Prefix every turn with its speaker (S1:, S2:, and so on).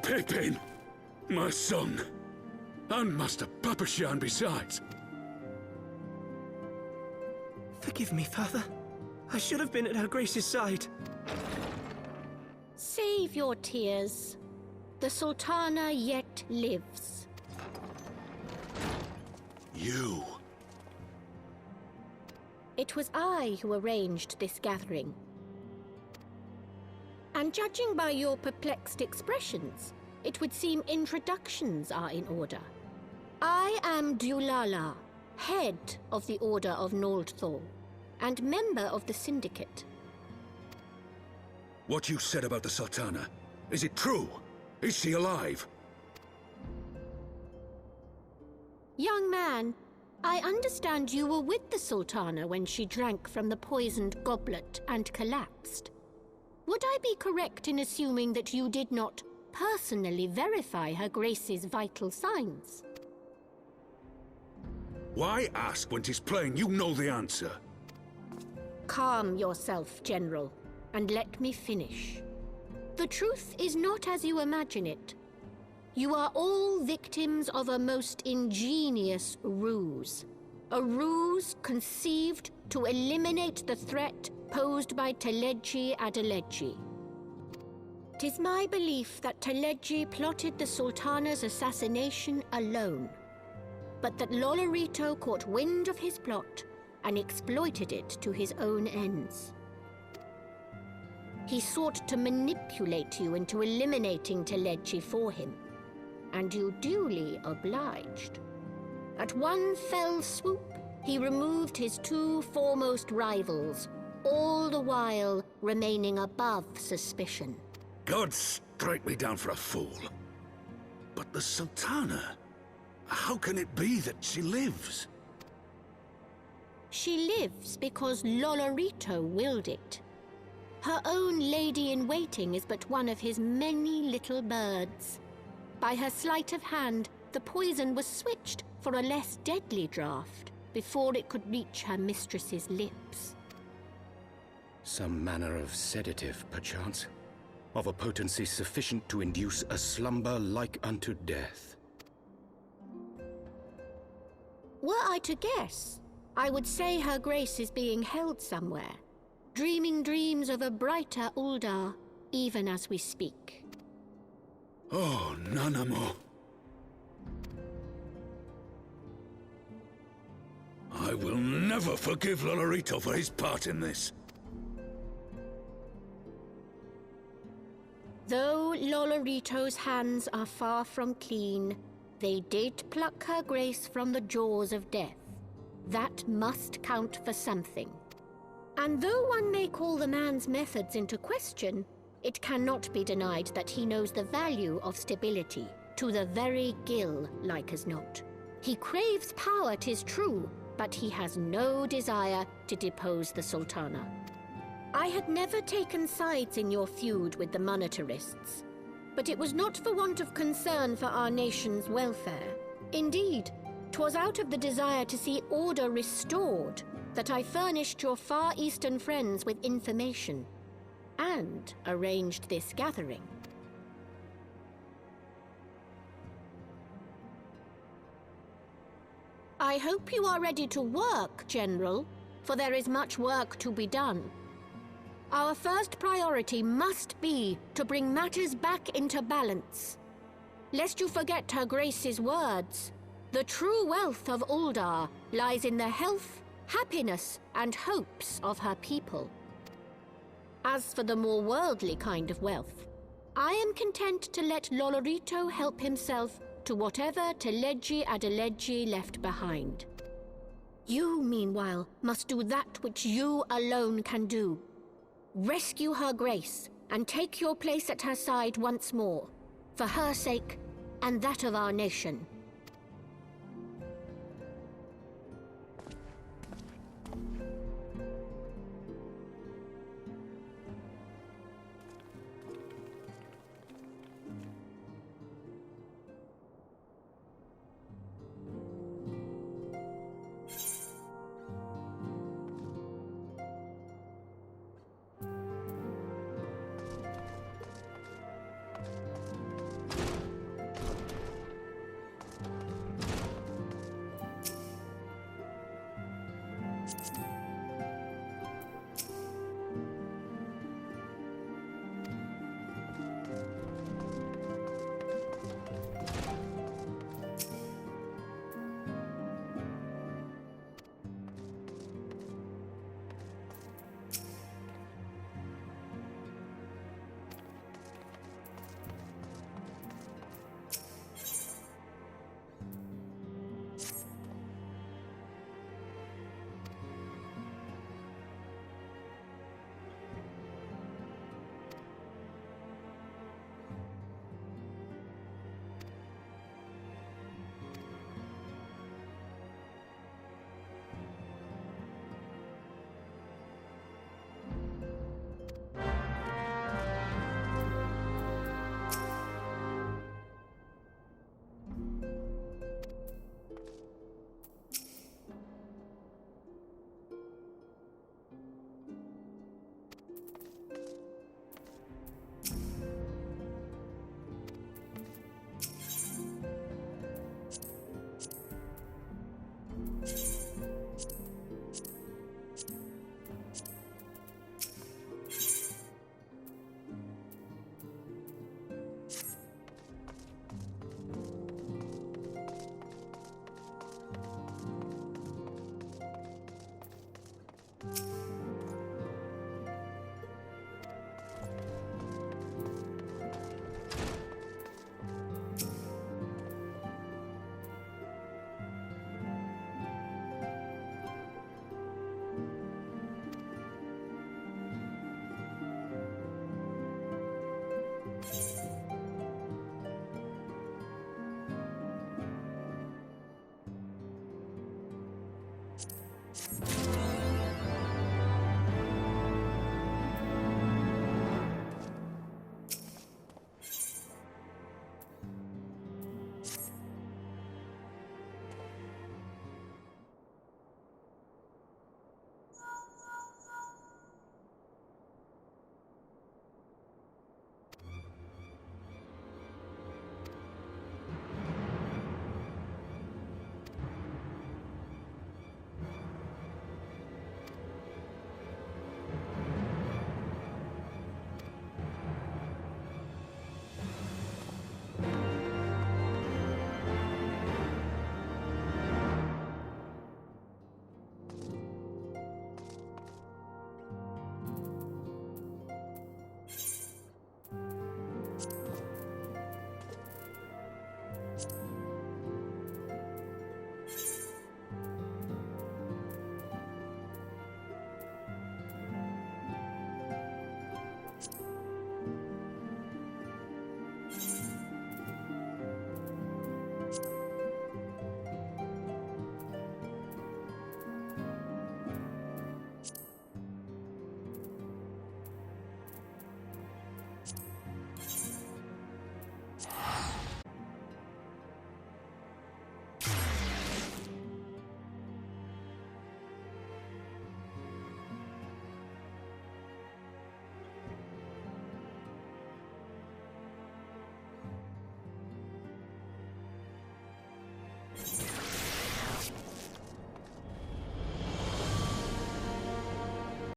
S1: Pippin! My son! And Master Papashan besides!
S2: Forgive me, Father. I should have been at Her Grace's side.
S3: Save your tears. The Sultana yet lives.
S1: You!
S3: It was I who arranged this gathering. And judging by your perplexed expressions, it would seem introductions are in order. I am Dulala, head of the Order of Noldthal, and member of the Syndicate.
S1: What you said about the Sultana, is it true? Is she alive?
S3: Young man, I understand you were with the Sultana when she drank from the poisoned goblet and collapsed. Would I be correct in assuming that you did not personally verify Her Grace's vital signs?
S1: Why ask when 'tis plain you know the answer?
S3: Calm yourself, General, and let me finish. The truth is not as you imagine it. You are all victims of a most ingenious ruse. A ruse conceived to eliminate the threat posed by Teleji Adeleji. 'Tis my belief that Teleji plotted the Sultana's assassination alone, but that Lolorito caught wind of his plot and exploited it to his own ends. He sought to manipulate you into eliminating Teleji for him, and you duly obliged. At one fell swoop, he removed his two foremost rivals, all the while remaining above suspicion.
S1: God strike me down for a fool. But the Sultana, how can it be that she lives?
S3: She lives because Lolorito willed it. Her own lady-in-waiting is but one of his many little birds. By her sleight of hand, the poison was switched for a less deadly draught before it could reach her mistress's lips.
S4: Some manner of sedative, perchance, of a potency sufficient to induce a slumber like unto death.
S3: Were I to guess, I would say Her Grace is being held somewhere, dreaming dreams of a brighter Uldar, even as we speak.
S1: Oh, Nanamo. I will never forgive Lolorito for his part in this.
S3: Though Lolorito's hands are far from clean, they did pluck Her Grace from the jaws of death. That must count for something. And though one may call the man's methods into question, it cannot be denied that he knows the value of stability, to the very gill, like as not. He craves power, 'tis true, but he has no desire to depose the Sultana. I had never taken sides in your feud with the monetarists, but it was not for want of concern for our nation's welfare. Indeed, 'twas out of the desire to see order restored that I furnished your Far Eastern friends with information and arranged this gathering. I hope you are ready to work, General, for there is much work to be done. Our first priority must be to bring matters back into balance. Lest you forget Her Grace's words, the true wealth of Uldar lies in the health, happiness, and hopes of her people. As for the more worldly kind of wealth, I am content to let Lolorito help himself to whatever Teleji Adeleji left behind. You, meanwhile, must do that which you alone can do. Rescue Her Grace and take your place at her side once more, for her sake and that of our nation.